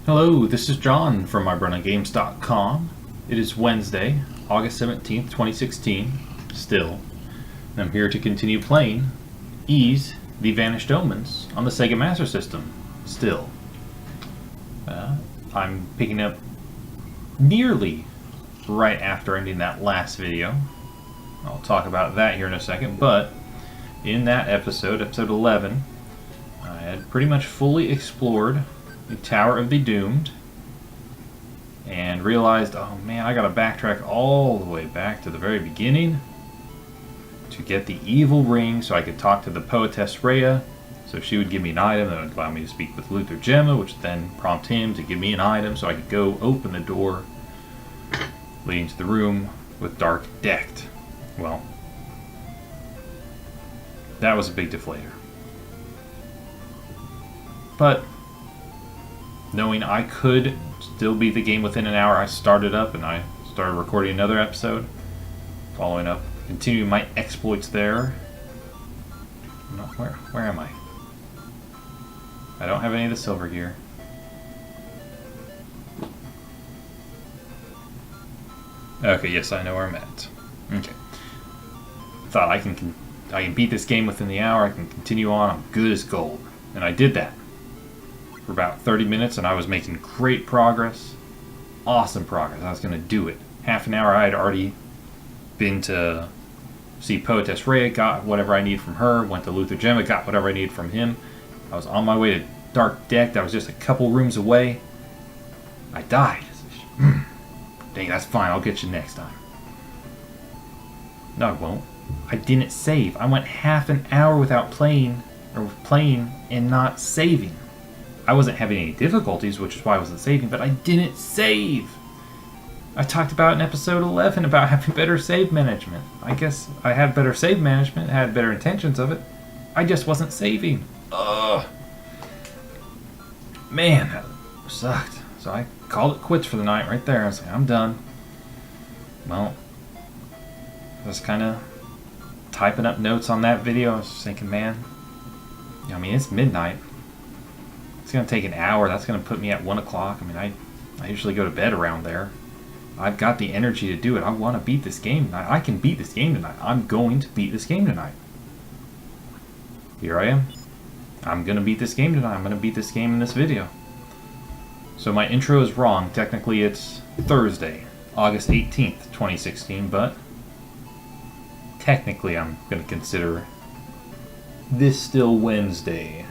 Hello, this is John from MyBrunagames.com. It is Wednesday, August 17th, 2016, still. And I'm here to continue playing Ys, The Vanished Omens on the Sega Master System, still. I'm picking up nearly right after ending that last video. I'll talk about that here in a second, but in that episode 11, I had pretty much fully explored the Tower of the Doomed and realized, oh man, I gotta backtrack all the way back to the very beginning to get the evil ring so I could talk to the poetess Rhea, so she would give me an item that would allow me to speak with Luther Gemma, which would then prompt him to give me an item so I could go open the door leading to the room with Dark Decked. Well, that was a big deflator. But knowing I could still beat the game within an hour, I started up and I started recording another episode, following up, continuing my exploits there. No, where am I? I don't have any of the silver gear. Okay, yes, I know where I'm at. Okay. Thought I can beat this game within the hour. I can continue on. I'm good as gold, and I did that for about 30 minutes, and I was making great progress. Awesome progress. I was going to do it. Half an hour I had already been to see Poetess Rhea, got whatever I need from her, went to Luther Gemma, got whatever I needed from him. I was on my way to Dark Decked. I was just a couple rooms away. I died. Dang, that's fine. I'll get you next time. No, I won't. I didn't save. I went half an hour without playing and not saving. I wasn't having any difficulties, which is why I wasn't saving, but I didn't save. I talked about in episode 11 about having better save management. I guess I had better save management, had better intentions of it. I just wasn't saving. Ugh. Man, that sucked. So I called it quits for the night right there. I was like, I'm done. Well, I was kind of typing up notes on that video. I was thinking, man, I mean, it's midnight. It's going to take an hour. That's going to put me at 1 o'clock. I mean, I usually go to bed around there. I've got the energy to do it. I want to beat this game tonight. I can beat this game tonight. I'm going to beat this game tonight. Here I am. I'm going to beat this game tonight. I'm going to beat this game in this video. So my intro is wrong. Technically, it's Thursday, August 18th, 2016, but technically I'm going to consider this still Wednesday.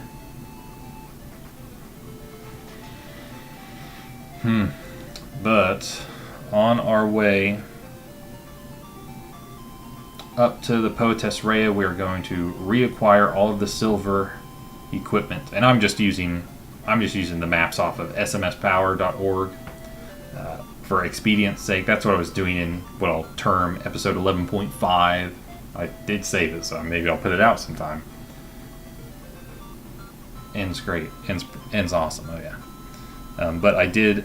But on our way up to the Poetess Rhea, we're going to reacquire all of the silver equipment, and I'm just using the maps off of smspower.org for expedience sake. That's what I was doing in what I'll term episode 11.5. I did save it, so maybe I'll put it out sometime. Ends great. Ends awesome. Oh yeah. But I did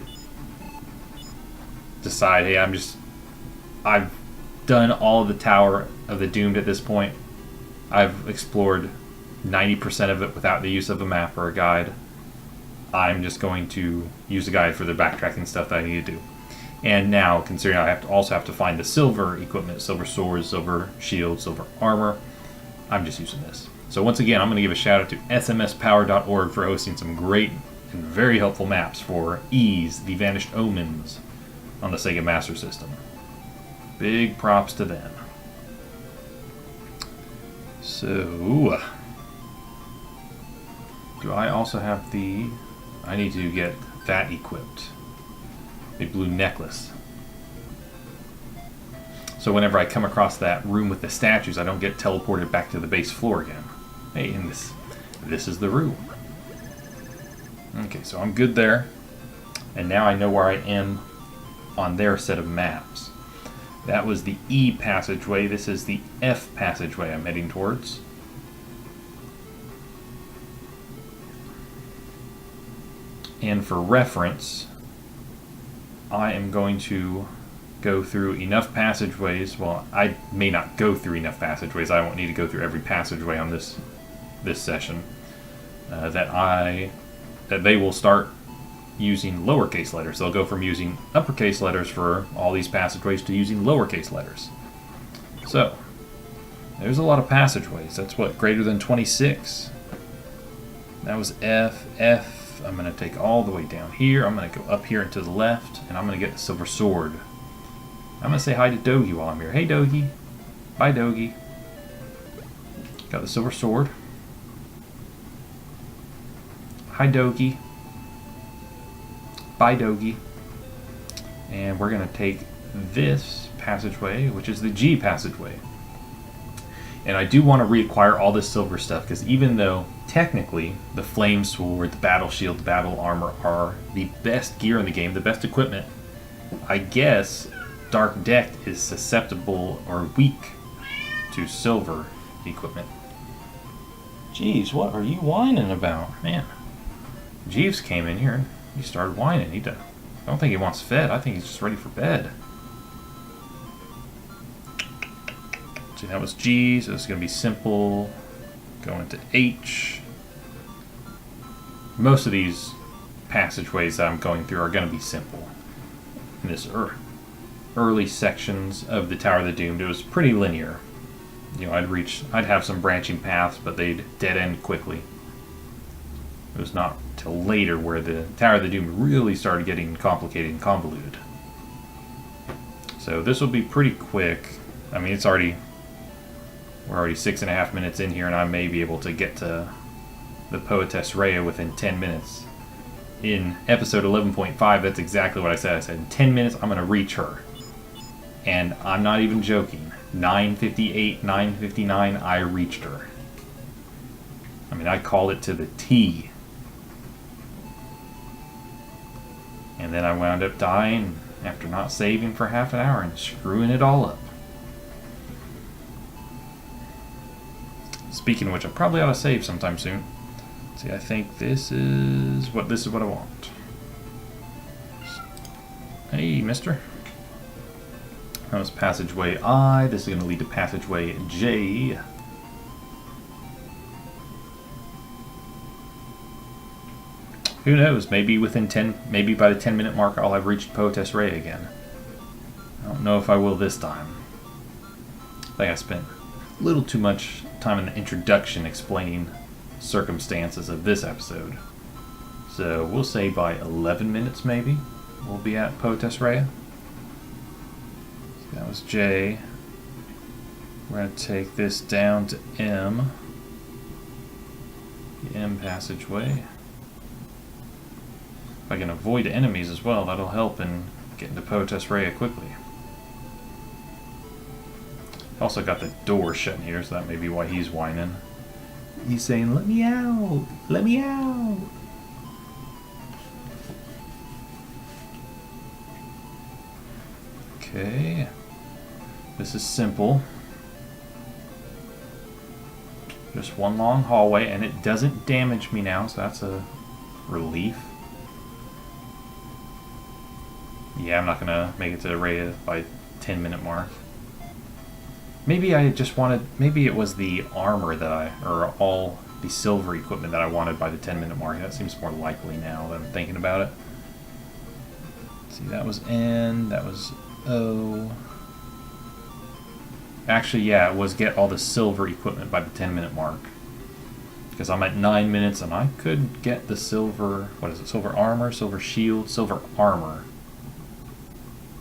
decide, hey, I've done all of the Tower of the Doomed at this point. I've explored 90% of it without the use of a map or a guide. I'm just going to use a guide for the backtracking stuff that I need to do. And now, considering I also have to find the silver equipment, silver swords, silver shields, silver armor, I'm just using this. So once again, I'm going to give a shout out to smspower.org for hosting some great and very helpful maps for Ys, The Vanished Omens on the Sega Master System. Big props to them. So, do I also have I need to get that equipped. A blue necklace. So whenever I come across that room with the statues, I don't get teleported back to the base floor again. Hey, and this is the room. Okay, so I'm good there. And now I know where I am on their set of maps. That was the E passageway. This is the F passageway I'm heading towards. And for reference, I am going to go through enough passageways. Well, I may not go through enough passageways. I won't need to go through every passageway on this session. That they will start using lowercase letters. They'll go from using uppercase letters for all these passageways to using lowercase letters. So, there's a lot of passageways. That's what, greater than 26? That was F, F. I'm going to take all the way down here. I'm going to go up here and to the left, and I'm going to get the silver sword. I'm going to say hi to Dogi while I'm here. Hey, Dogi. Bye, Dogi. Got the silver sword. Hi, Dogi. Bye, Dogi. And we're going to take this passageway, which is the G passageway. And I do want to reacquire all this silver stuff, because even though technically the flame sword, the battle shield, the battle armor are the best gear in the game, the best equipment, I guess Dark Deck is susceptible or weak to silver equipment. Jeez, what are you whining about? Man, Jeeves came in here and he started whining. I don't think he wants fed. I think he's just ready for bed. See, that was G, so it's going to be simple. Going to H. Most of these passageways that I'm going through are going to be simple. In this early sections of the Tower of the Doomed, it was pretty linear. You know, I'd have some branching paths, but they'd dead end quickly. It was not till later where the Tower of the Doomed really started getting complicated and convoluted. So this will be pretty quick. I mean, we're already 6.5 minutes in here, and I may be able to get to the Poetess Rhea within 10 minutes. In episode 11.5, that's exactly what I said. I said, in 10 minutes, I'm going to reach her. And I'm not even joking. 9:58, 9:59, I reached her. I mean, I called it to the T. And then I wound up dying after not saving for half an hour and screwing it all up. Speaking of which, I probably ought to save sometime soon. See, I think this is what I want. Hey, mister. That was passageway I. This is going to lead to passageway J. Who knows? Maybe by the 10-minute mark, I'll have reached Poetess Rhea again. I don't know if I will this time. I think I spent a little too much time in the introduction explaining circumstances of this episode. So we'll say by 11 minutes maybe we'll be at Poetess Rhea. So that was J. We're going to take this down to M. The M passageway. If I can avoid enemies as well, that'll help in getting to Poetess Rhea quickly. Also got the door shut in here, so that may be why he's whining. He's saying, "Let me out! Let me out!" Okay. This is simple. Just one long hallway, and it doesn't damage me now, so that's a relief. Yeah, I'm not gonna make it to Rhea by 10-minute mark. Maybe I just wanted, maybe it was the armor or all the silver equipment that I wanted by the 10-minute mark. That seems more likely now that I'm thinking about it. See, that was N, that was O. Actually, yeah, it was get all the silver equipment by the 10-minute mark. Because I'm at 9 minutes and I could get the silver, what is it, silver armor, silver shield, silver armor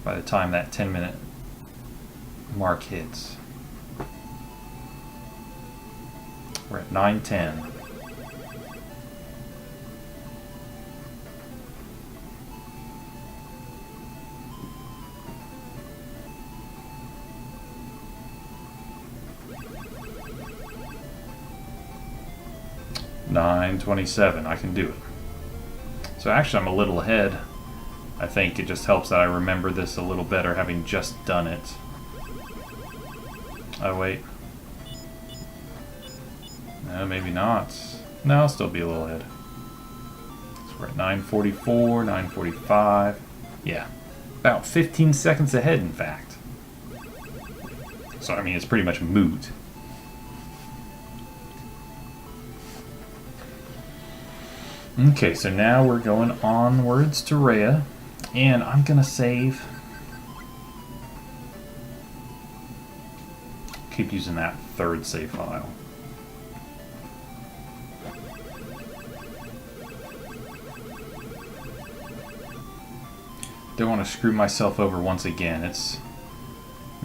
by the time that 10-minute mark hits. We're at 9:10. $9:27. I can do it. So actually, I'm a little ahead. I think it just helps that I remember this a little better, having just done it. Oh wait. No, maybe not. No, I'll still be a little ahead. So we're at 9:44, 9:45. Yeah, about 15 seconds ahead, in fact. So, I mean, it's pretty much moot. Okay, so now we're going onwards to Rhea, and I'm gonna save. Keep using that third save file. Don't want to screw myself over once again. It's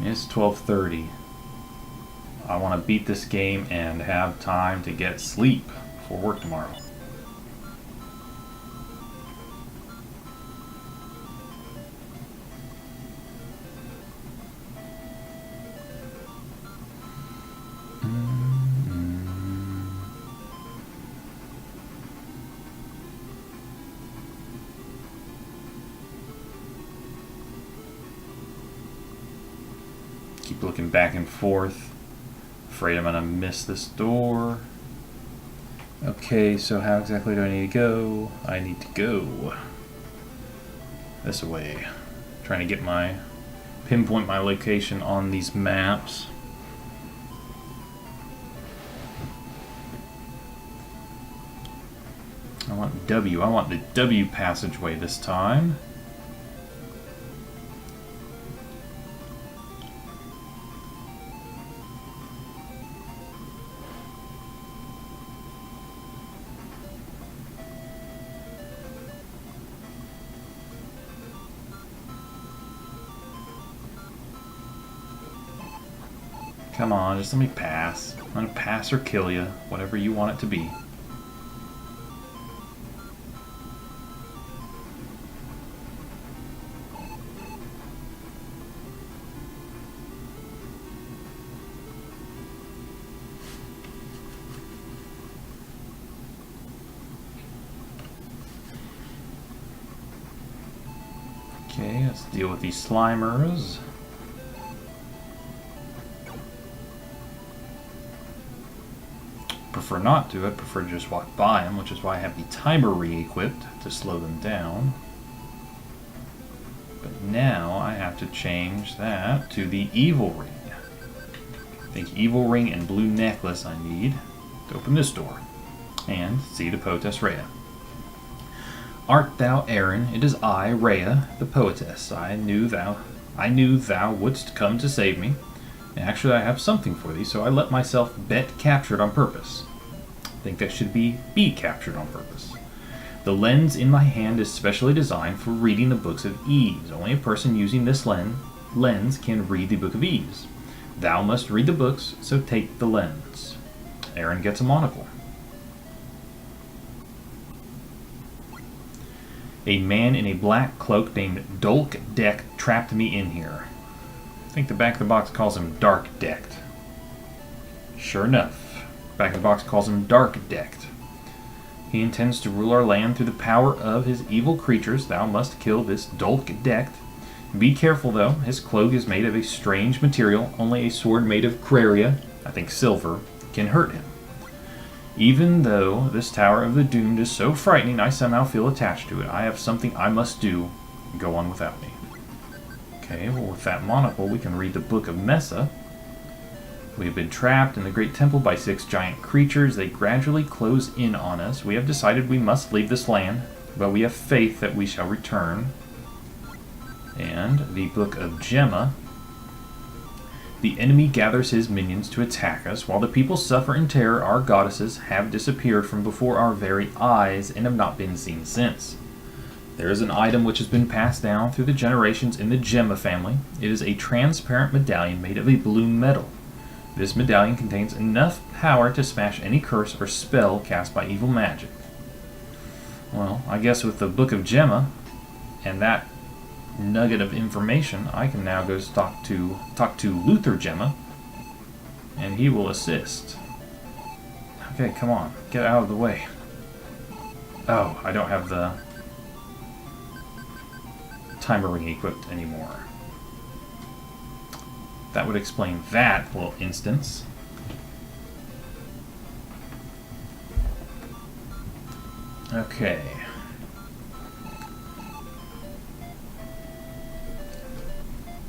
12:30. I want to beat this game and have time to get sleep for work tomorrow. Keep looking back and forth. Afraid I'm gonna miss this door. Okay, so how exactly do I need to go? I need to go this way. Trying to get pinpoint my location on these maps. I want W. I want the W passageway this time. Come on, just let me pass. I'm gonna pass or kill you, whatever you want it to be. Okay, let's deal with these Slimers. Prefer not to. I'd prefer to just walk by them, which is why I have the timer re-equipped to slow them down. But now I have to change that to the evil ring. I think evil ring and blue necklace I need to open this door and see the poetess Rhea. Art thou Aaron? It is I, Rhea, the poetess. I knew thou wouldst come to save me. Actually, I have something for thee, so I let myself bet captured on purpose. I think that should be captured on purpose. The lens in my hand is specially designed for reading the books of Eves. Only a person using this lens can read the book of Eves. Thou must read the books, so take the lens. Aaron gets a monocle. A man in a black cloak named Dolk Deck trapped me in here. I think the back of the box calls him Dark Decked. Sure enough, back of the box calls him Dark Decked. He intends to rule our land through the power of his evil creatures. Thou must kill this Dolk Decked. Be careful though, his cloak is made of a strange material. Only a sword made of Craria, I think silver, can hurt him. Even though this Tower of the Doomed is so frightening, I somehow feel attached to it. I have something I must do. Go on without me. Okay, well with that monocle we can read the Book of Mesa. We have been trapped in the Great Temple by 6 giant creatures. They gradually close in on us. We have decided we must leave this land, but we have faith that we shall return. And the Book of Gemma. The enemy gathers his minions to attack us. While the people suffer in terror, our goddesses have disappeared from before our very eyes and have not been seen since. There is an item which has been passed down through the generations in the Gemma family. It is a transparent medallion made of a blue metal. This medallion contains enough power to smash any curse or spell cast by evil magic. Well, I guess with the Book of Gemma and that nugget of information, I can now go talk to Luther Gemma, and he will assist. Okay, come on, get out of the way. Oh, I don't have the timer ring equipped anymore. That would explain that little instance. Okay.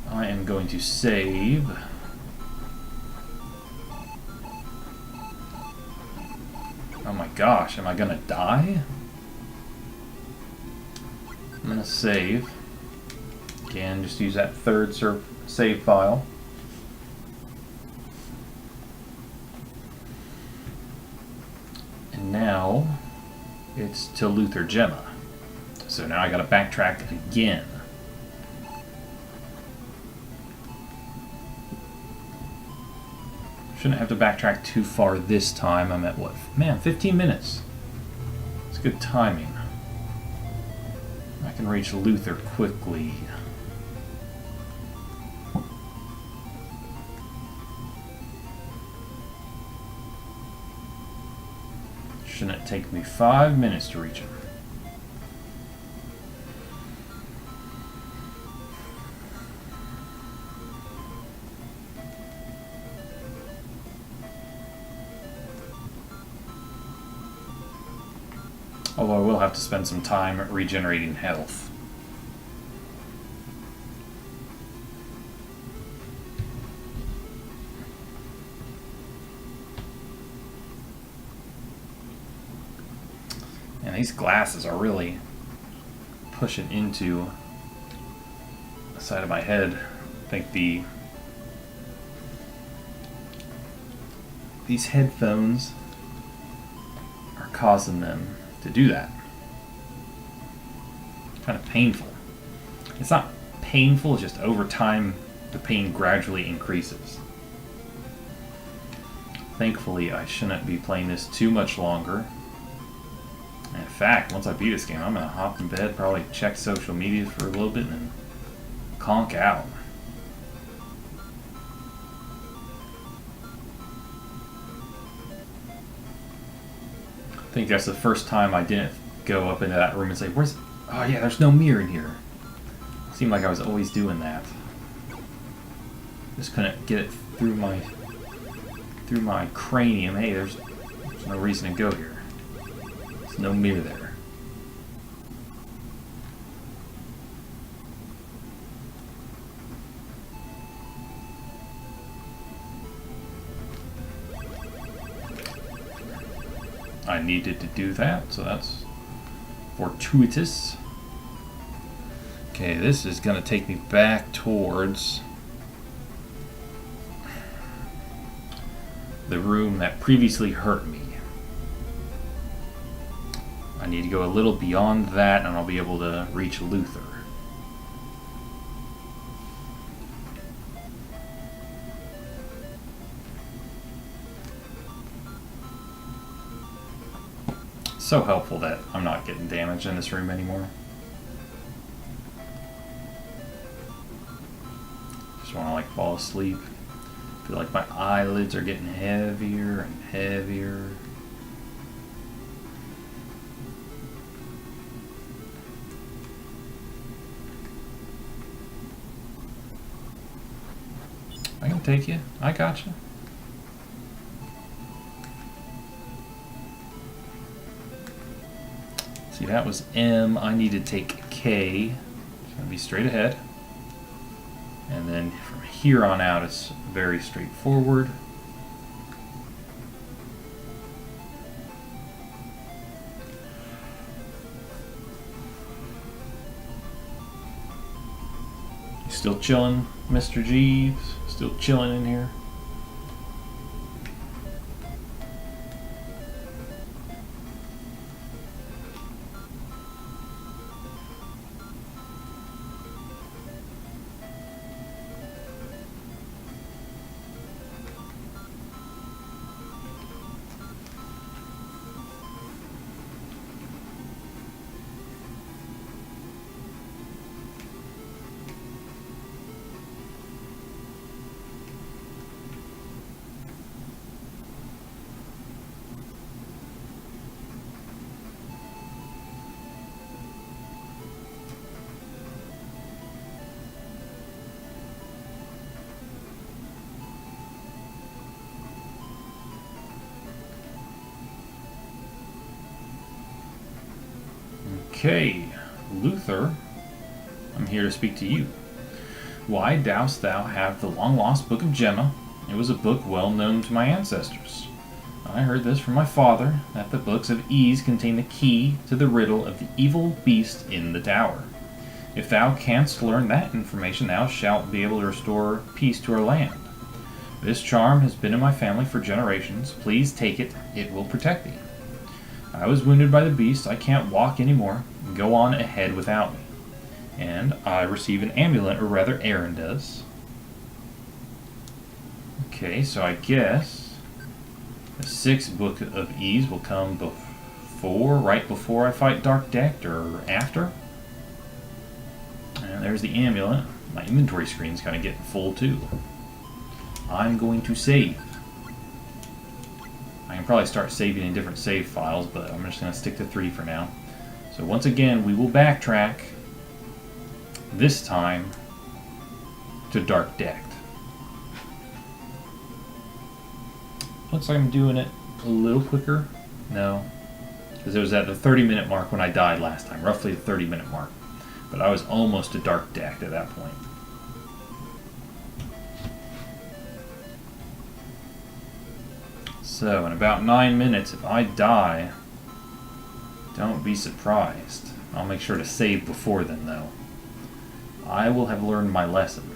I am going to save. Oh my gosh, am I gonna die? I'm going to save. Again, just use that third save file. And now it's to Luther Gemma. So now I got to backtrack again. Shouldn't have to backtrack too far this time. I'm at what? Man, 15 minutes. It's good timing. I can reach Luther quickly. Shouldn't it take me 5 minutes to reach him? Although I will have to spend some time regenerating health. And these glasses are really pushing into the side of my head. I think these headphones are causing them to do that. Kind of painful. It's not painful, it's just over time the pain gradually increases. Thankfully, I shouldn't be playing this too much longer. In fact, once I beat this game, I'm gonna hop in bed, probably check social media for a little bit, and then conk out. I think that's the first time I didn't go up into that room and say, "Where's? Oh yeah, there's no mirror in here." It seemed like I was always doing that. Just couldn't get it through my cranium. Hey, there's no reason to go here. There's no mirror there. I needed to do that, so that's fortuitous. Okay, this is going to take me back towards the room that previously hurt me. I need to go a little beyond that and I'll be able to reach Luther. So helpful that I'm not getting damaged in this room anymore. Just want to like fall asleep. Feel like my eyelids are getting heavier and heavier. I can take you. I got you. See, that was M. I need to take K. It's going to be straight ahead. And then from here on out, it's very straightforward. You still chilling, Mr. Jeeves? Still chilling in here? Okay, Luther, I'm here to speak to you. Why dost thou have the long-lost Book of Gemma? It was a book well known to my ancestors. I heard this from my father, that the books of ease contain the key to the riddle of the evil beast in the tower. If thou canst learn that information, thou shalt be able to restore peace to our land. This charm has been in my family for generations. Please take it. It will protect thee. I was wounded by the beast. I can't walk anymore. Go on ahead without me. And I receive an amulet, or rather Aaron does. Okay, so I guess the 6th Book of Ease will come right before I fight Dark Decked, or after. And there's the amulet. My inventory screen's kind of getting full too. I'm going to save. I can probably start saving in different save files, but I'm just going to stick to 3 for now. So once again, we will backtrack, this time to Dark Decked. Looks like I'm doing it a little quicker. No, because it was at the 30-minute mark when I died last time, roughly the 30-minute mark. But I was almost to Dark Decked at that point. So, in about 9 minutes, if I die, don't be surprised. I'll make sure to save before then, though. I will have learned my lesson.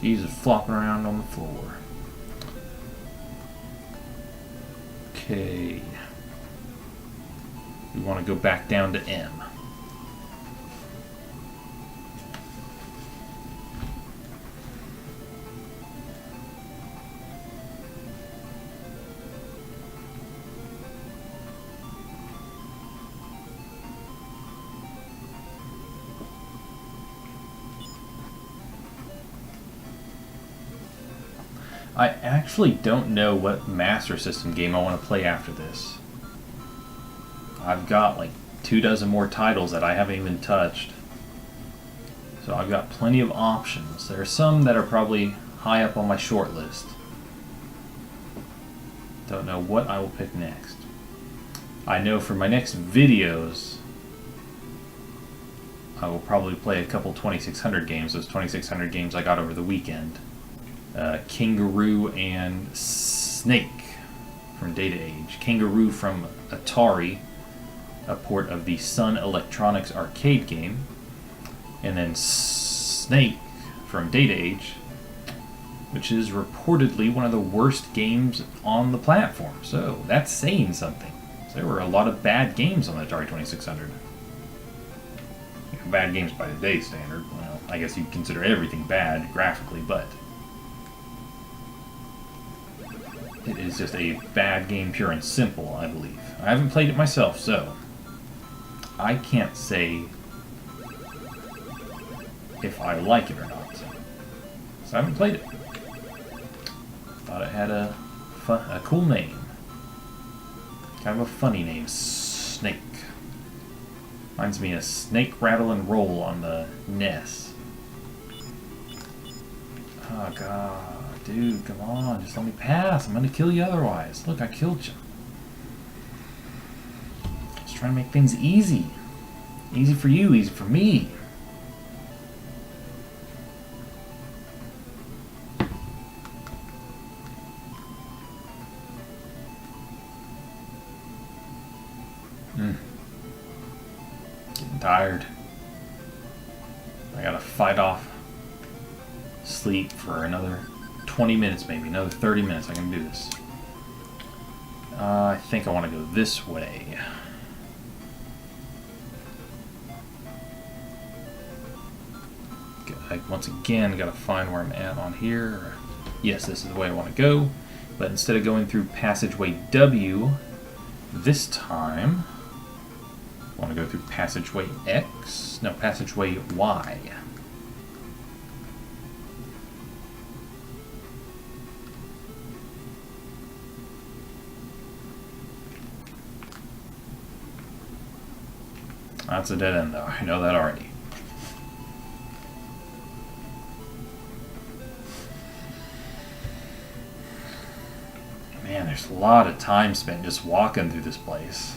He's flopping around on the floor. Okay. We want to go back down to M. I actually don't know what Master System game I want to play after this. I've got like 24 more titles that I haven't even touched. So I've got plenty of options. There are some that are probably high up on my short list. Don't know what I will pick next. I know for my next videos, I will probably play a couple 2600 games. Those 2600 games I got over the weekend. Kangaroo and Snake from Data Age. Kangaroo from Atari, a port of the Sun Electronics arcade game, and then Snake from Data Age, which is reportedly one of the worst games on the platform. So that's saying something. So there were a lot of bad games on the Atari 2600. Bad games by today's standard. Well, I guess you'd consider everything bad graphically, but it is just a bad game, pure and simple, I believe. I haven't played it myself, so I can't say if I like it or not. So I haven't played it. Thought it had a cool name. Kind of a funny name, Snake. Reminds me of Snake Rattle and Roll on the NES. Oh god, dude, come on, just let me pass. I'm gonna kill you otherwise. Look, I killed you. Just trying to make things easy. Easy for you, easy for me. Getting tired. I gotta fight off sleep for another 20 minutes, maybe another 30 minutes. I can do this. I think I want to go this way. Once again, gotta find where I'm at on here. Yes, this is the way I want to go. But instead of going through passageway W, this time I want to go through passageway X. No, passageway Y. That's a dead end, though. I know that already. Man, there's a lot of time spent just walking through this place.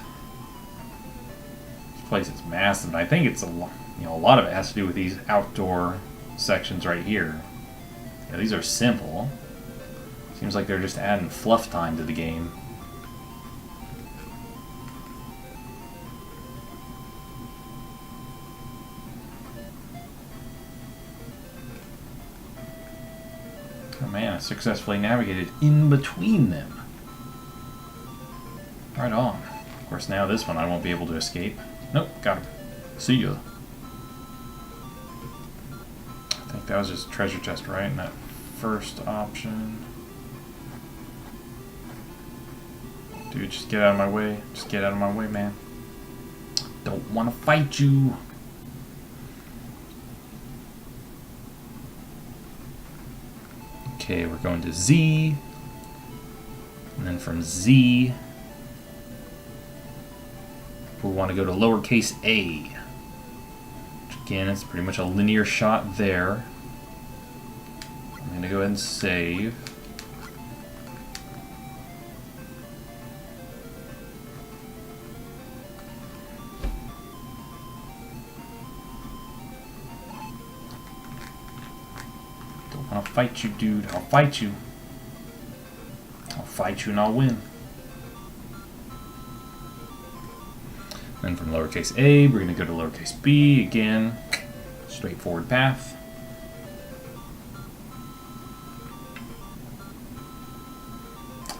This place is massive, and I think it's a lot of it has to do with these outdoor sections right here. Yeah, these are simple. Seems like they're just adding fluff time to the game. Oh man, I successfully navigated in between them. Right on. Of course, now this one I won't be able to escape. Nope, got him. See ya. I think that was just treasure chest, right? In that first option. Dude, just get out of my way. Just get out of my way, man. Don't want to fight you. Okay, we're going to Z. And then from Z, we want to go to lowercase a. Which again, it's pretty much a linear shot there. I'm going to go ahead and save. Don't want to fight you, dude. I'll fight you. I'll fight you and I'll win. Then from lowercase a, we're going to go to lowercase b. Again, straightforward path.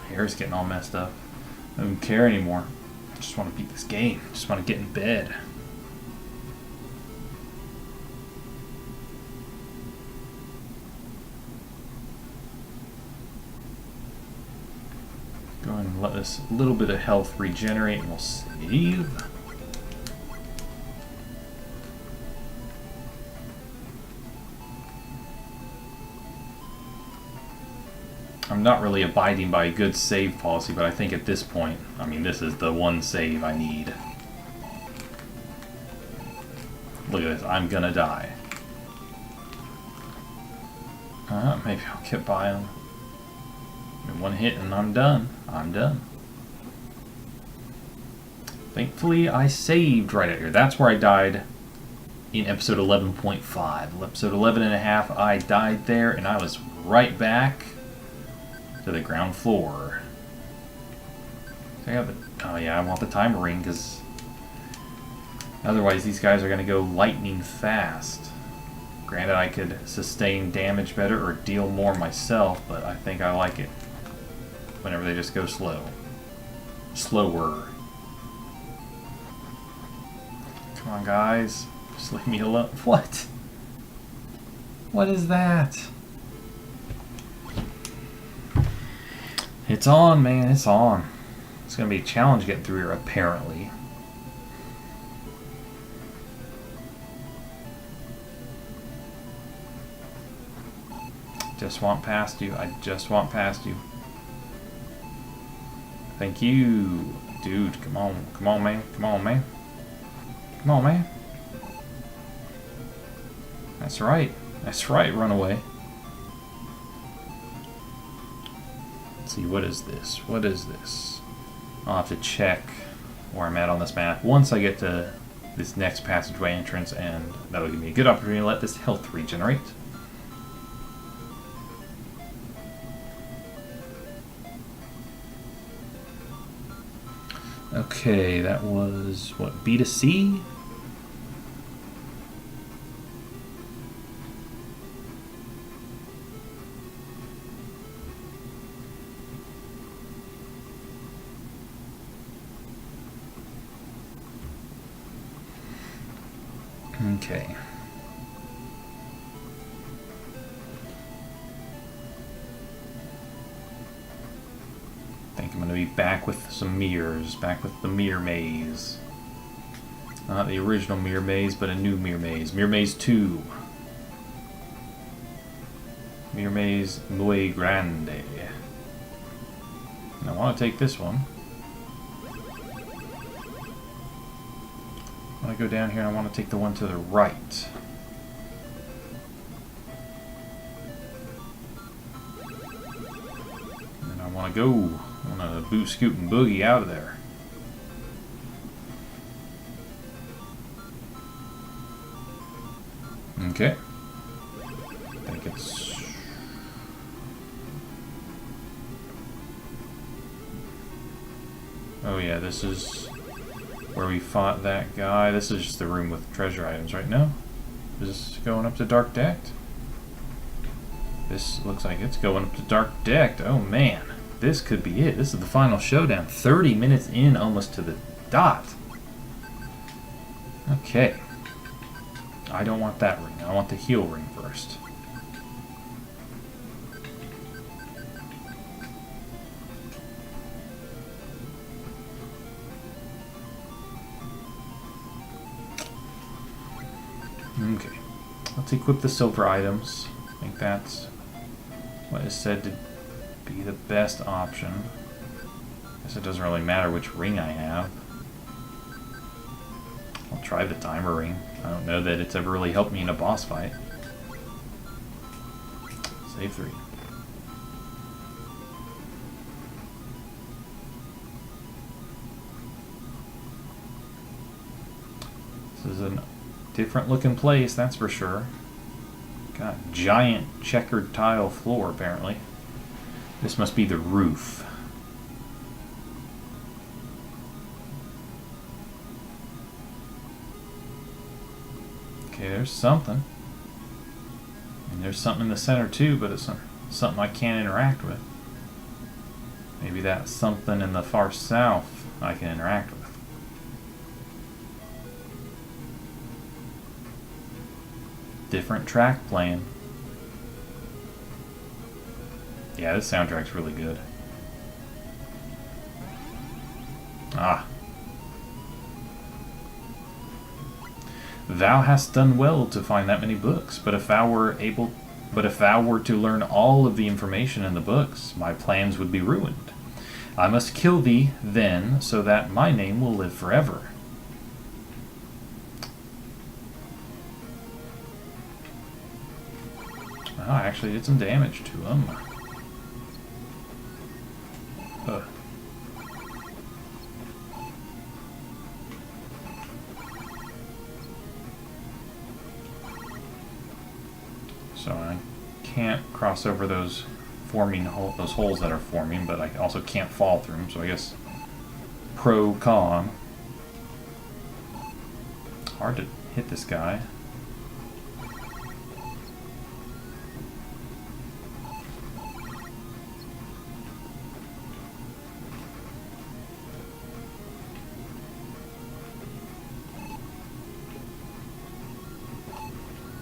Hair's getting all messed up. I don't care anymore. I just want to beat this game. I just want to get in bed. Go ahead and let this little bit of health regenerate and we'll save. I'm not really abiding by a good save policy, but I think at this point, I mean, this is the one save I need. Look at this, I'm gonna die. Maybe I'll get by him. One hit and I'm done. I'm done. Thankfully, I saved right out here. That's where I died in episode 11.5. Episode 11.5, I died there, and I was right back to the ground floor. So I got the, oh yeah, I want the timer ring because otherwise these guys are going to go lightning fast. Granted, I could sustain damage better or deal more myself, but I think I like it whenever they just go slow. Slower. Come on, guys. Just leave me alone. What? What is that? It's on, man. It's on. It's going to be a challenge getting through here, apparently. Just want past you. I just want past you. Thank you. Dude, come on. Come on, man. Come on, man. Come on, man. That's right. That's right, run away. Let's see, what is this? What is this? I'll have to check where I'm at on this map once I get to this next passageway entrance, and that'll give me a good opportunity to let this health regenerate. Okay, that was, what, B to C? Okay. I think I'm going to be back with some mirrors, back with the mirror maze. Not the original mirror maze, but a new mirror maze. Mirror maze 2. Mirror maze muy grande. And I want to take this one. I want to go down here and I want to take the one to the right. And I want to go. I want to boot, scoot, and boogie out of there. Okay. I think it's Oh yeah, this is where we fought that guy. This is just the room with treasure items right now. Is this going up to Dark Decked? This looks like it's going up to Dark Decked. Oh man, this could be it. This is the final showdown. 30 minutes in, almost to the dot. Okay. I don't want that ring. I want the heal ring first. Okay. Let's equip the silver items. I think that's what is said to be the best option. Guess it doesn't really matter which ring I have. I'll try the timer ring. I don't know that it's ever really helped me in a boss fight. Save 3. This is a different looking place, that's for sure. Got giant checkered tile floor, apparently. This must be the roof. Okay, there's something. And there's something in the center too, but it's something I can't interact with. Maybe that something in the far south I can interact with. Different track playing. Yeah, this soundtrack's really good. Ah. Thou hast done well to find that many books, but if thou were to learn all of the information in the books, my plans would be ruined. I must kill thee then, so that my name will live forever. Oh, I actually did some damage to him. So I can't cross over those those holes that are forming, but I also can't fall through them. So I guess pro con. Hard to hit this guy.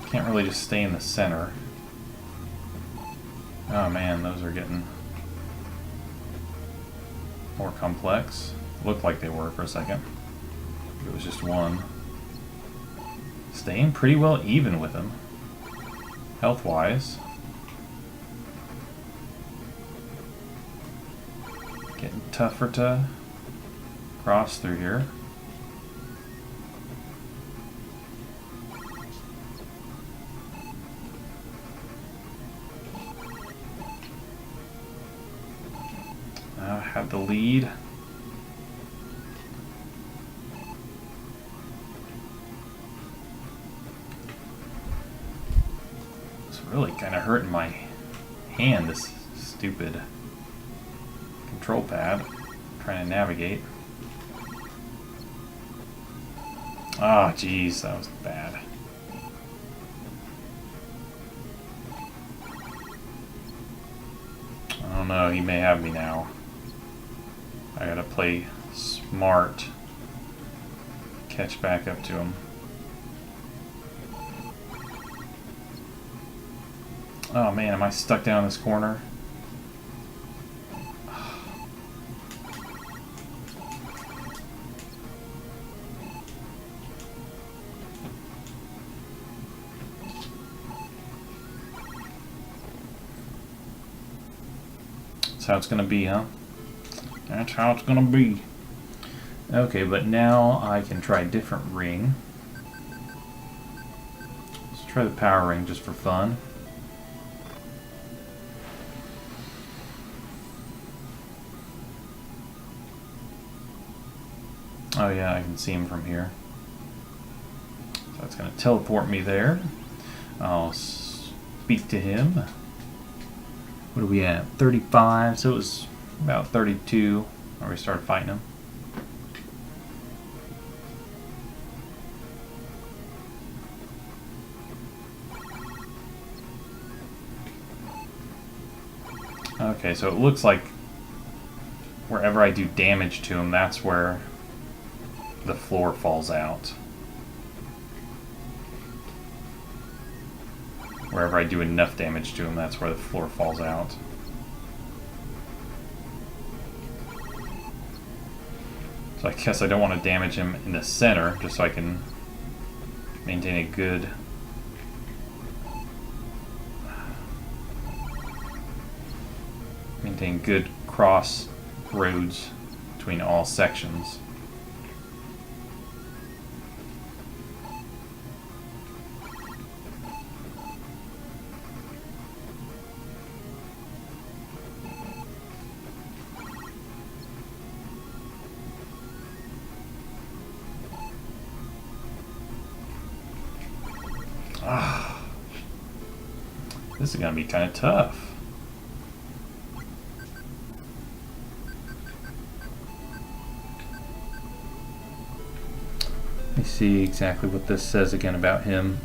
Can't really just stay in the center. Oh man, those are getting more complex. Looked like they were for a second. It was just one. Staying pretty well even with him, health-wise. Getting tougher to cross through here. Have the lead. It's really kind of hurting my hand, this stupid control pad. Trying to navigate. Ah, jeez, that was bad. I don't know, he may have me now. I gotta play smart. Catch back up to him. Oh man, am I stuck down in this corner? That's how it's gonna be, huh? That's how it's gonna be. Okay, but now I can try a different ring. Let's try the power ring just for fun. Oh yeah, I can see him from here. So that's gonna teleport me there. I'll speak to him. What are we at? 35, so it was about 32 when we started fighting him. Okay, so it looks like wherever I do damage to him, that's where the floor falls out. Wherever I do enough damage to him, that's where the floor falls out. So I guess I don't want to damage him in the center, just so I can maintain a good... maintain good cross roads between all sections. This is going to be kind of tough. Let me see exactly what this says again about him.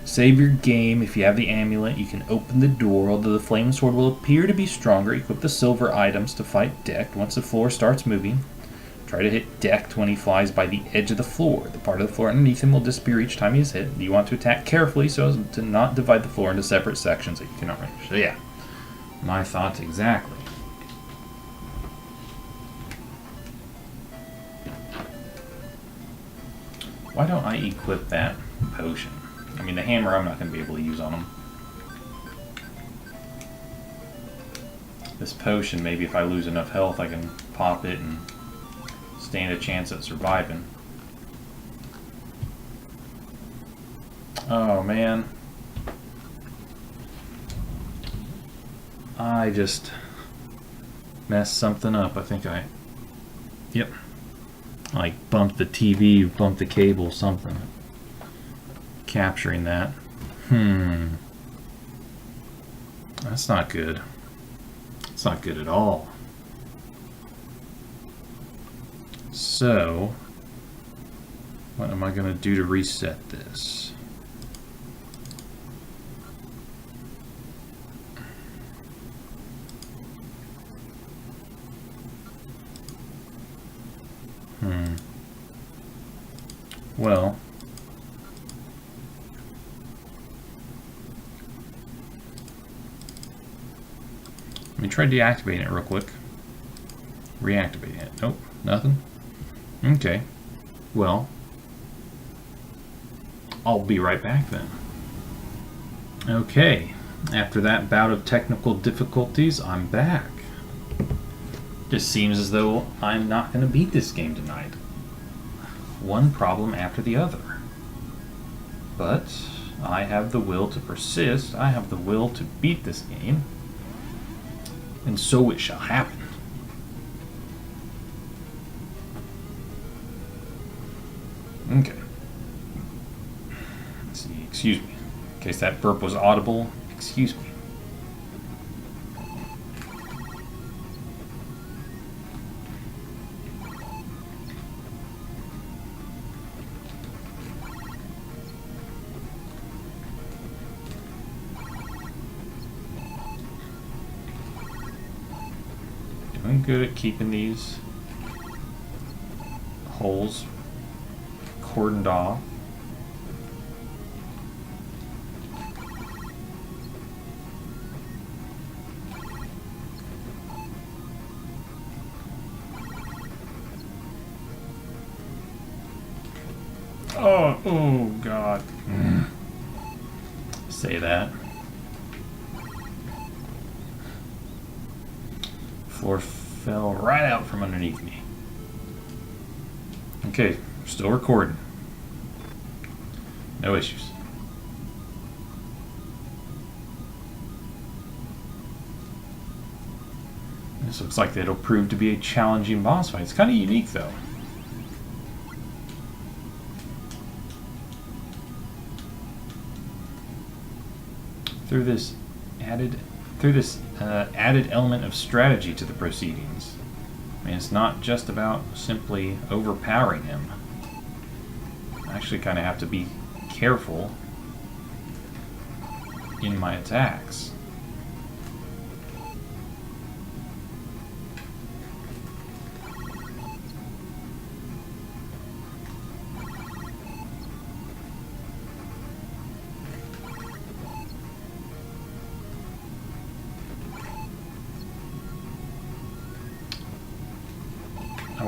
Save your game. If you have the amulet, you can open the door. Although the flame sword will appear to be stronger, equip the silver items to fight Decked. Once the floor starts moving, try to hit Decked when he flies by the edge of the floor. The part of the floor underneath him will disappear each time he is hit. You want to attack carefully so as to not divide the floor into separate sections that you cannot reach. So yeah, my thoughts exactly. Why don't I equip that potion? I mean, the hammer I'm not going to be able to use on him. This potion, maybe if I lose enough health, I can pop it and stand a chance at surviving. Oh man. I just messed something up. I think I... Yep. Like bumped the TV, bumped the cable, something. Capturing that. That's not good. It's not good at all. So, what am I going to do to reset this? Well, let me try deactivating it real quick. Reactivating it. Nope, nothing. Okay. Well, I'll be right back then. Okay. After that bout of technical difficulties, I'm back. Just seems as though I'm not going to beat this game tonight. One problem after the other. But I have the will to persist. I have the will to beat this game. And so it shall happen. Okay. Let's see, excuse me. In case that burp was audible, excuse me. Doing good at keeping these holes cordoned off. Oh God. Say that. Floor fell right out from underneath me. Okay, still recording. No issues. This looks like it'll prove to be a challenging boss fight. It's kind of unique though. Through this added element of strategy to the proceedings. I mean, it's not just about simply overpowering him. I actually kind of have to be careful in my attacks.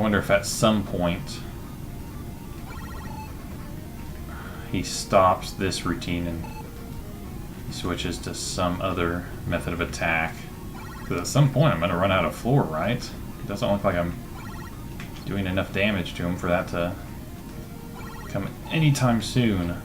wonder if at some point he stops this routine and he switches to some other method of attack. Because at some point I'm going to run out of floor, right? It doesn't look like I'm doing enough damage to him for that to come anytime soon.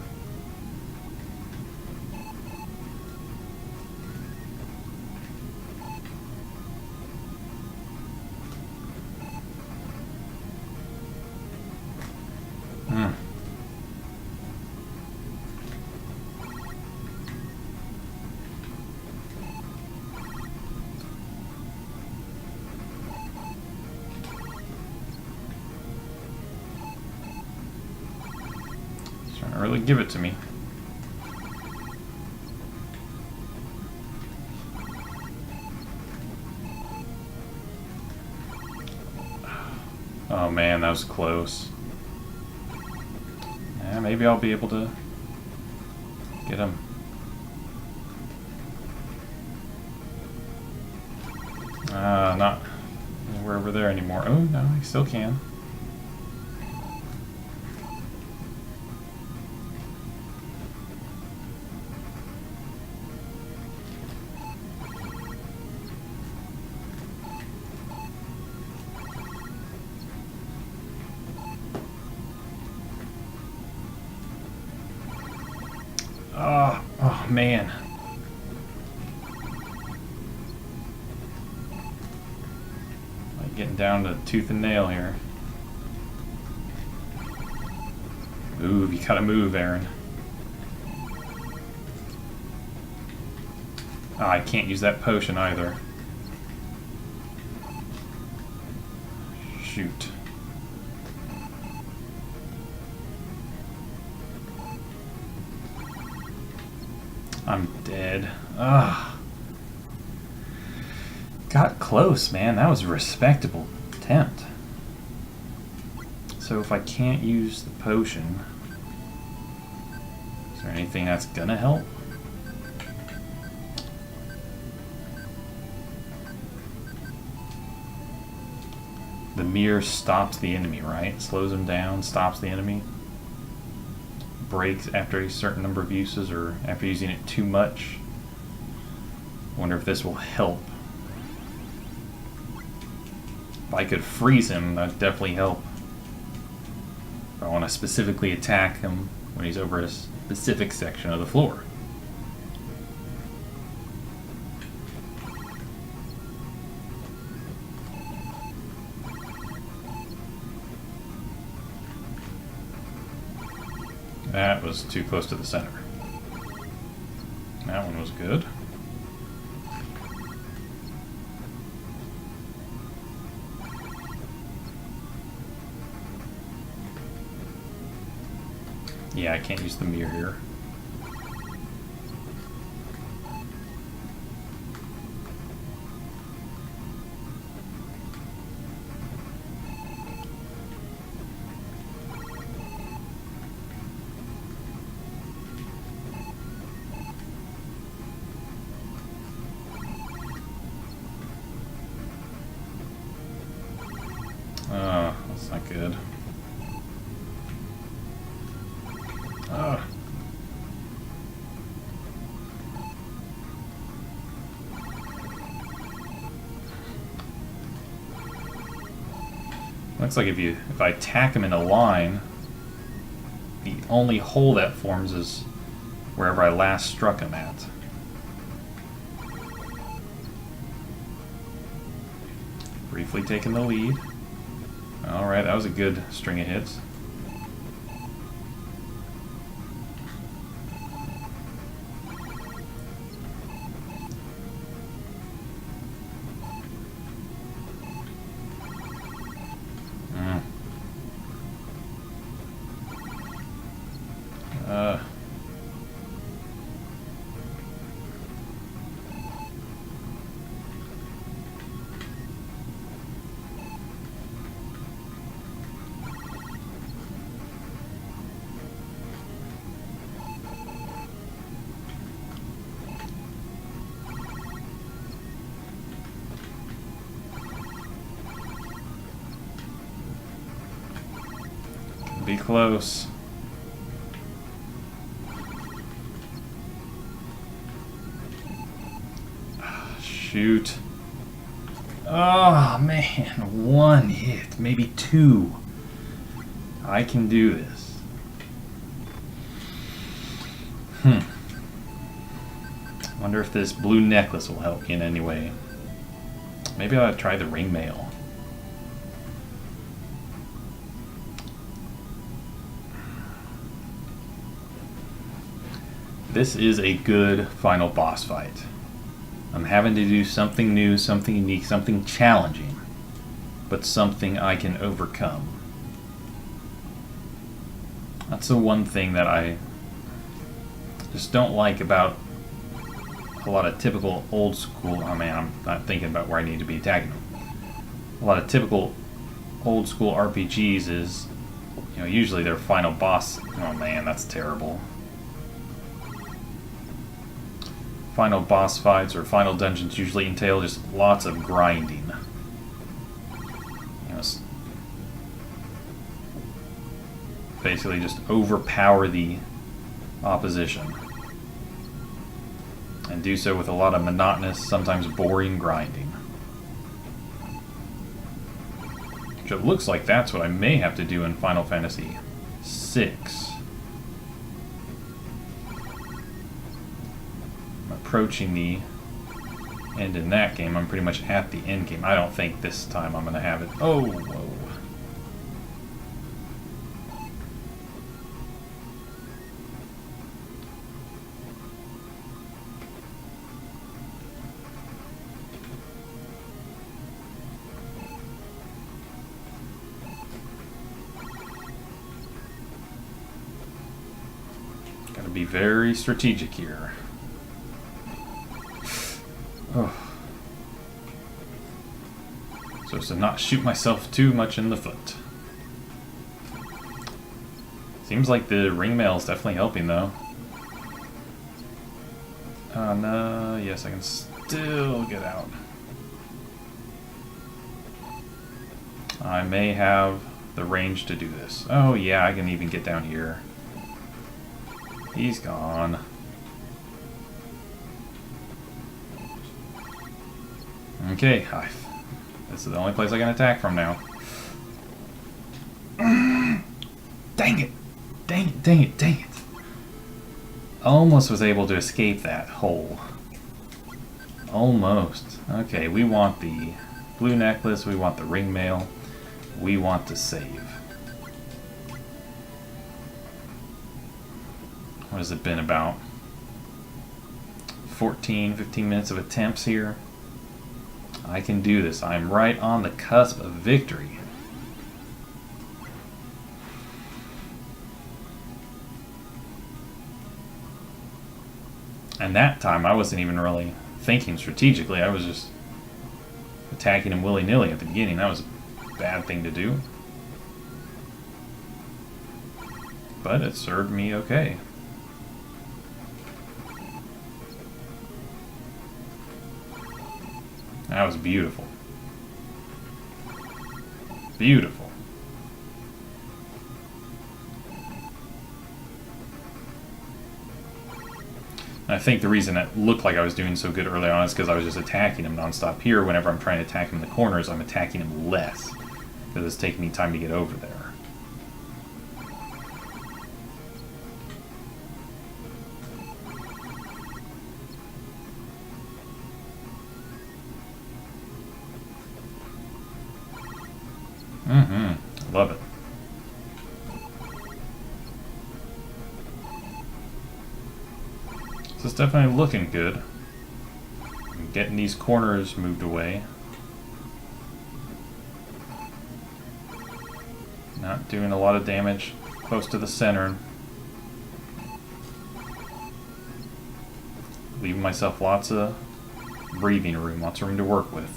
Really give it to me. Oh man, that was close. Yeah, maybe I'll be able to get him. Not we're over there anymore. Oh no, I still can. Oh man. Like getting down to tooth and nail here. Move, you gotta move, Aaron. Oh, I can't use that potion either. Shoot. I'm dead. Ugh. Got close, man. That was a respectable attempt. So if I can't use the potion, is there anything that's gonna help? The mirror stops the enemy, right? Slows him down, stops the enemy. Breaks after a certain number of uses or after using it too much. I wonder if this will help. If I could freeze him, that'd definitely help. If I want to specifically attack him when he's over a specific section of the floor. That was too close to the center. That one was good. Yeah, I can't use the mirror here. That's not good. Looks like if I attack him in a line, the only hole that forms is wherever I last struck him at. Briefly taking the lead. Alright, that was a good string of hits. Be close. Shoot. Oh man, one hit, maybe two. I can do this. Wonder if this blue necklace will help me in any way. Maybe I ought to try the ring mail. This is a good final boss fight. I'm having to do something new, something unique, something challenging, but something I can overcome. That's the one thing that I just don't like about a lot of typical old school. I mean, I'm not thinking about where I need to be attacking them. A lot of typical old school RPGs is, you know, usually their final boss. Oh man, that's terrible. Final boss fights or final dungeons usually entail just lots of grinding. You know, basically just overpower the opposition. And do so with a lot of monotonous, sometimes boring grinding. Which it looks like that's what I may have to do in Final Fantasy VI. Approaching the end in that game. I'm pretty much at the end game. I don't think this time I'm going to have it. Oh, whoa. Got to be very strategic here. Oh. So as to not shoot myself too much in the foot. Seems like the ring mail is definitely helping though. Oh no, yes I can still get out. I may have the range to do this. Oh yeah, I can even get down here. He's gone. Okay, this is the only place I can attack from now. Dang it! Dang it, dang it, dang it! Almost was able to escape that hole. Almost. Okay, we want the blue necklace, we want the ring mail, we want to save. What has it been, about 14, 15 minutes of attempts here? I can do this. I'm right on the cusp of victory. And that time I wasn't even really thinking strategically. I was just attacking him willy-nilly at the beginning. That was a bad thing to do. But it served me okay. That was beautiful. Beautiful. I think the reason it looked like I was doing so good early on is because I was just attacking him nonstop. Here, whenever I'm trying to attack him in the corners, I'm attacking him less. Because it's taking me time to get over there. Love it. So it's definitely looking good. I'm getting these corners moved away. Not doing a lot of damage close to the center. Leaving myself lots of breathing room, lots of room to work with.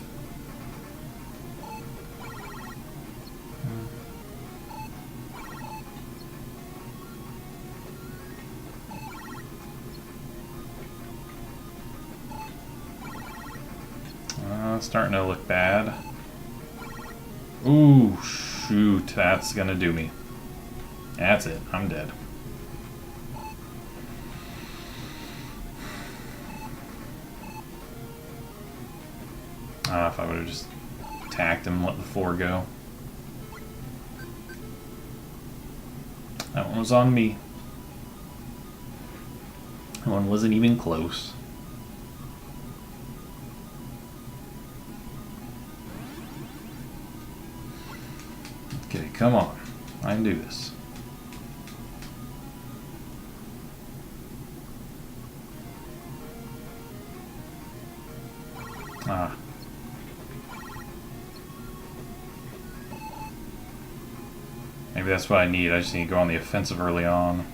It's starting to look bad. Ooh, shoot, that's gonna do me. That's it. I'm dead. If I would have just attacked him and let the 4 go. That one was on me. That one wasn't even close. Okay, come on. I can do this. Maybe that's what I need. I just need to go on the offensive early on.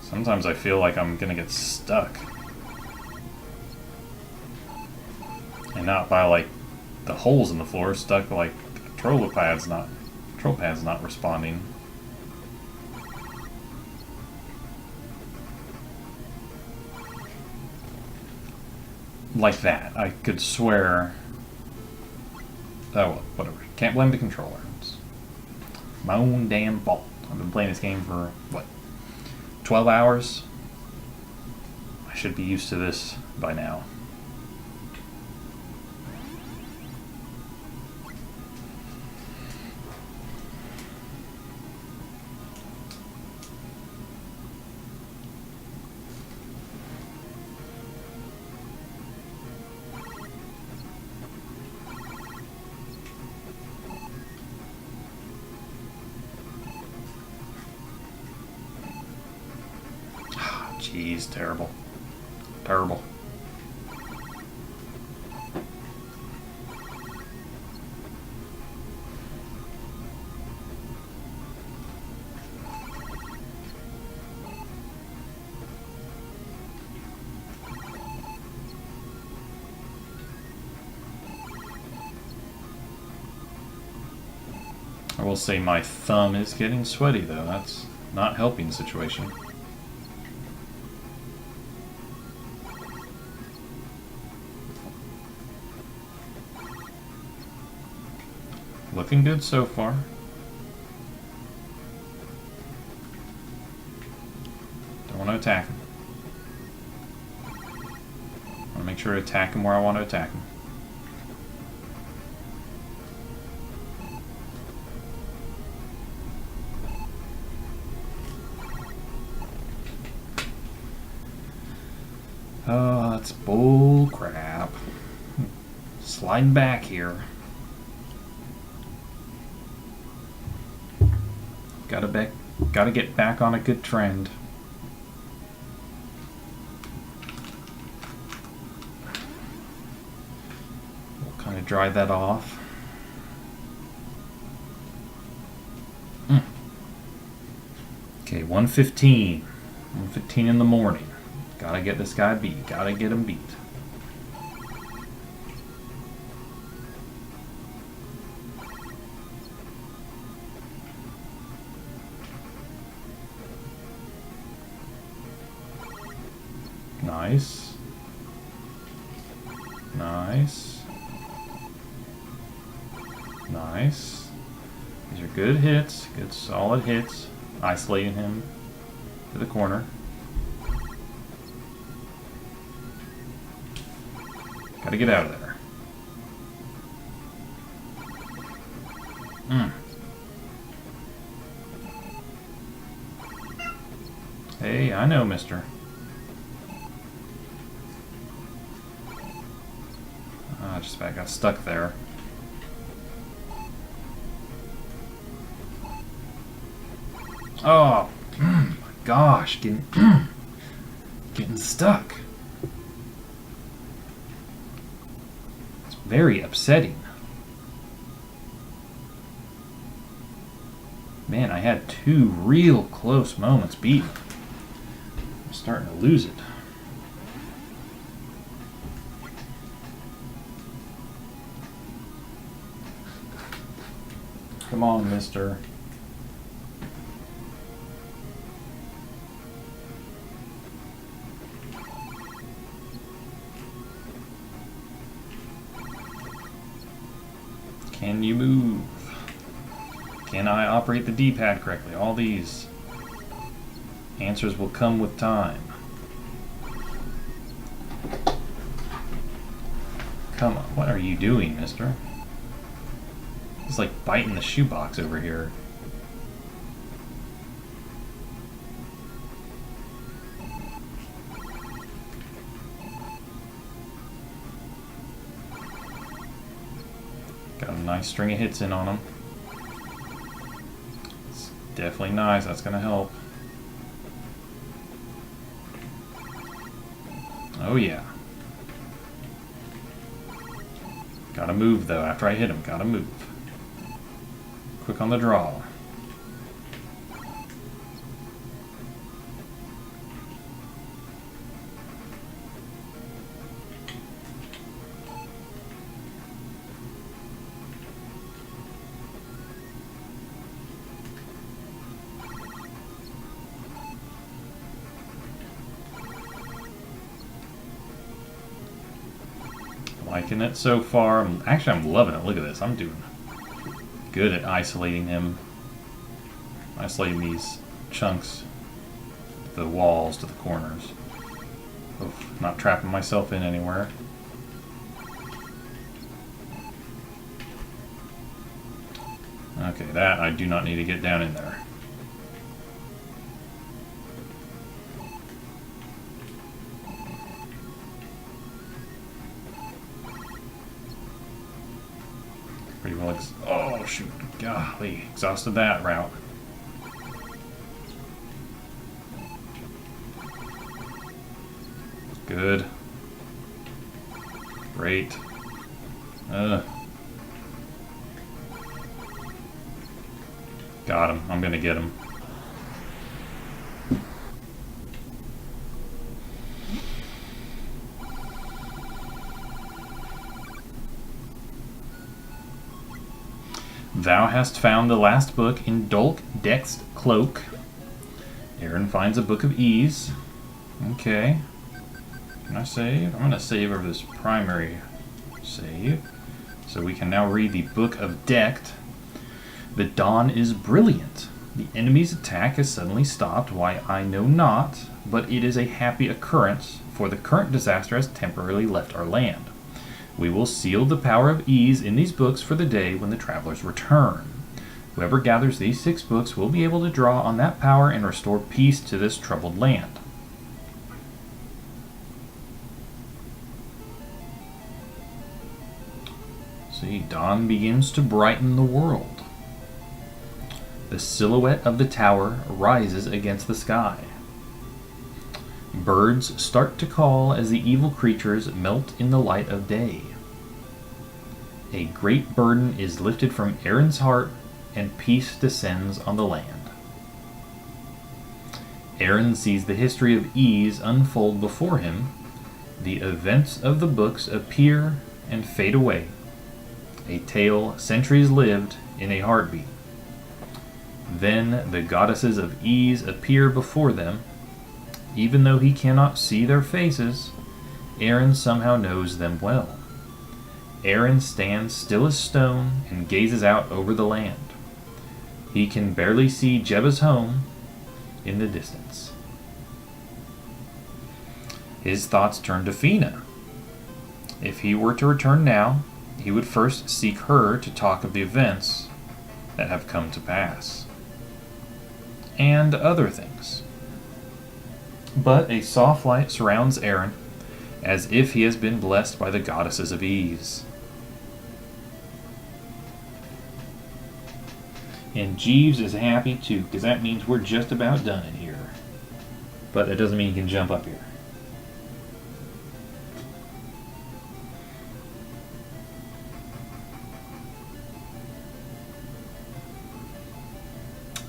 Sometimes I feel like I'm gonna get stuck. And not by like the holes in the floor, stuck like the control pad's not responding. Like that. I could swear. Oh well, whatever. Can't blame the controller. It's my own damn fault. I've been playing this game for what? 12 hours? I should be used to this by now. Jeez, terrible. Terrible. I will say my thumb is getting sweaty though. That's not helping the situation. Looking good so far. Don't want to attack him. Want to make sure to attack him where I want to attack him. Oh, that's bull crap. Sliding back here. Gotta get back on a good trend. We'll kind of dry that off. Okay, 1:15. 1:15 in the morning. Gotta get this guy beat. Gotta get him beat. Nice. Nice. Nice. These are good hits. Good solid hits. Isolating him to the corner. Gotta get out of there. Hey, I know, mister. Just about got stuck there. Oh, my gosh, getting stuck. It's very upsetting. Man, I had 2 real close moments beaten. I'm starting to lose it. Come on, mister. Can you move? Can I operate the D-pad correctly? All these answers will come with time. Come on, what are you doing, mister? It's like biting the shoebox over here. Got a nice string of hits in on him. It's definitely nice, that's gonna help. Oh yeah. Gotta move though, after I hit him, gotta move. Quick on the draw. Liking it so far. I'm loving it. Look at this. I'm doing good at isolating him. Isolating these chunks, the walls to the corners. Oof, not trapping myself in anywhere. Okay, that I do not need to get down in there. Pretty well oh shoot, golly, exhausted that route. Good. Great. Got him. I'm gonna get him. Thou hast found the last book in Dolk Dext Cloak. Aaron finds a book of ease. Okay. Can I save? I'm going to save over this primary save. So we can now read the Book of Decht. The dawn is brilliant. The enemy's attack has suddenly stopped. Why, I know not, but it is a happy occurrence, for the current disaster has temporarily left our land. We will seal the power of ease in these books for the day when the travelers return. Whoever gathers these 6 books will be able to draw on that power and restore peace to this troubled land. See, dawn begins to brighten the world. The silhouette of the tower rises against the sky. Birds start to call as the evil creatures melt in the light of day. A great burden is lifted from Aaron's heart, and peace descends on the land. Aaron sees the history of ease unfold before him. The events of the books appear and fade away. A tale centuries lived in a heartbeat. Then the goddesses of ease appear before them. Even though he cannot see their faces, Aaron somehow knows them well. Aaron stands still as stone and gazes out over the land. He can barely see Jeba's home in the distance. His thoughts turn to Fina. If he were to return now, he would first seek her to talk of the events that have come to pass. And other things. But a soft light surrounds Aaron, as if he has been blessed by the goddesses of ease. And Jeeves is happy too, because that means we're just about done in here. But that doesn't mean you can jump up here.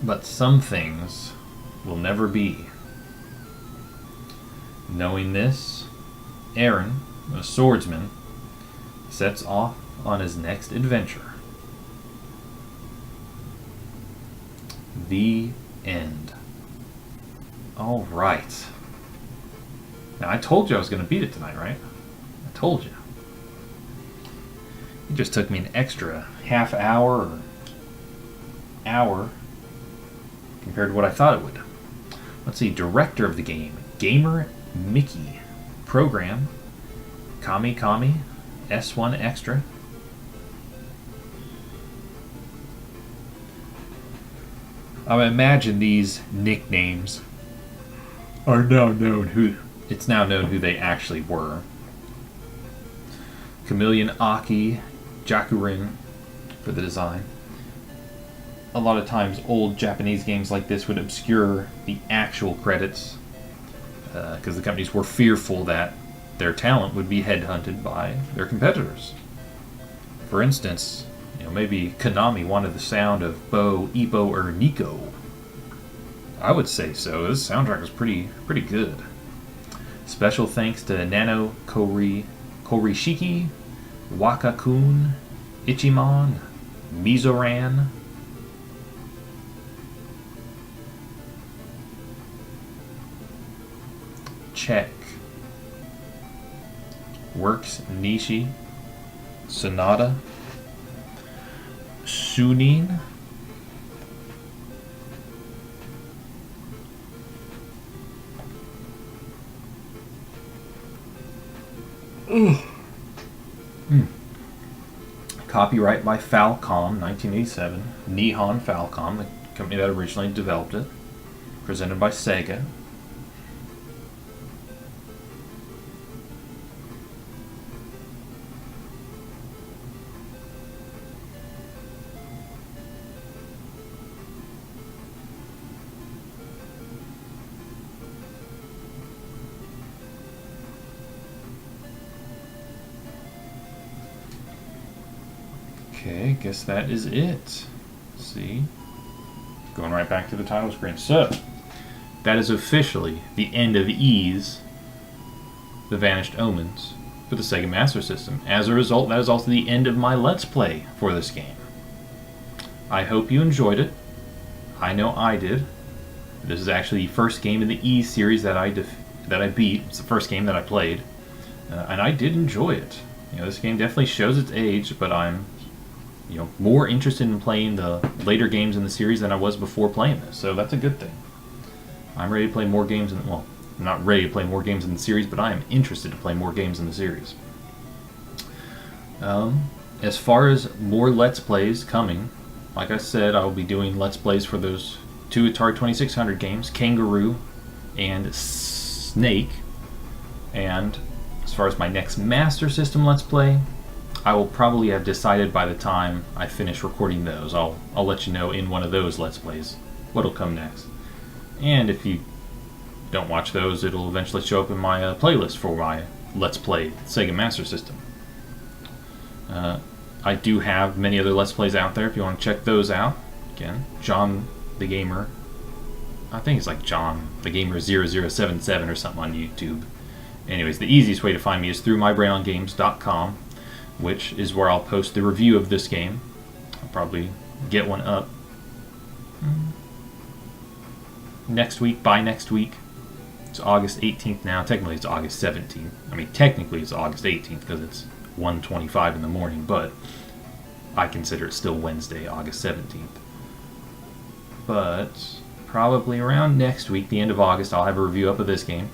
But some things will never be. Knowing this, Aaron, a swordsman, sets off on his next adventure. The end. All right. Now, I told you I was going to beat it tonight, right? I told you. It just took me an extra half hour or hour compared to what I thought it would. Let's see. Director of the game, Gamer Mickey. Program, Kami Kami, S1 Extra. I imagine these nicknames are now known who. It's now known who they actually were. Chameleon Aki Jakurin for the design. A lot of times old Japanese games like this would obscure the actual credits because the companies were fearful that their talent would be headhunted by their competitors. For instance, maybe Konami wanted the sound of Bo, Ippo, or Nico. I would say so. This soundtrack was pretty good. Special thanks to Nano Korishiki, Waka-kun, Ichiman, Mizoran. Check. Works Nishi, Sonata, Sunin, Copyright by Falcom, 1987. Nihon Falcom, the company that originally developed it. Presented by Sega. Okay, guess that is it. See? Going right back to the title screen. So, that is officially the end of Ys, The Vanished Omens, for the Sega Master System. As a result, that is also the end of my Let's Play for this game. I hope you enjoyed it. I know I did. This is actually the first game in the Ys series that I beat. It's the first game that I played. And I did enjoy it. This game definitely shows its age, but I'm more interested in playing the later games in the series than I was before playing this, so that's a good thing. I'm ready to play more games I'm not ready to play more games in the series, but I am interested to play more games in the series. As far as more Let's Plays coming, like I said, I will be doing Let's Plays for those two Atari 2600 games, Kangaroo and Snake. And as far as my next Master System Let's Play, I will probably have decided by the time I finish recording those. I'll let you know in one of those Let's Plays what'll come next. And if you don't watch those, it'll eventually show up in my playlist for my Let's Play Sega Master System. I do have many other Let's Plays out there if you want to check those out. Again, John the Gamer. I think it's like John the Gamer 0077 or something on YouTube. Anyways, the easiest way to find me is through mybrainongames.com, which is where I'll post the review of this game. I'll probably get one up next week, by next week. It's August 18th now. Technically it's August 17th. I mean, technically it's August 18th because it's 1:25 in the morning, but I consider it still Wednesday, August 17th. But probably around next week, the end of August, I'll have a review up of this game.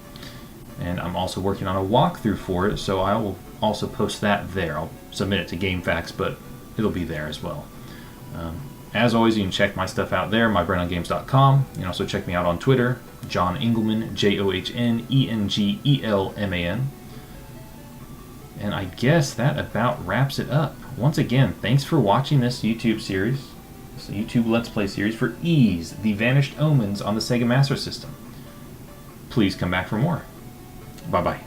And I'm also working on a walkthrough for it, so I will also post that there. I'll submit it to GameFAQs, but it'll be there as well. As always, you can check my stuff out there, mybrainongames.com. You can also check me out on Twitter, John Engelman, JohnEngelman. And I guess that about wraps it up. Once again, thanks for watching this YouTube series, this YouTube Let's Play series for Ys, The Vanished Omens on the Sega Master System. Please come back for more. Bye-bye.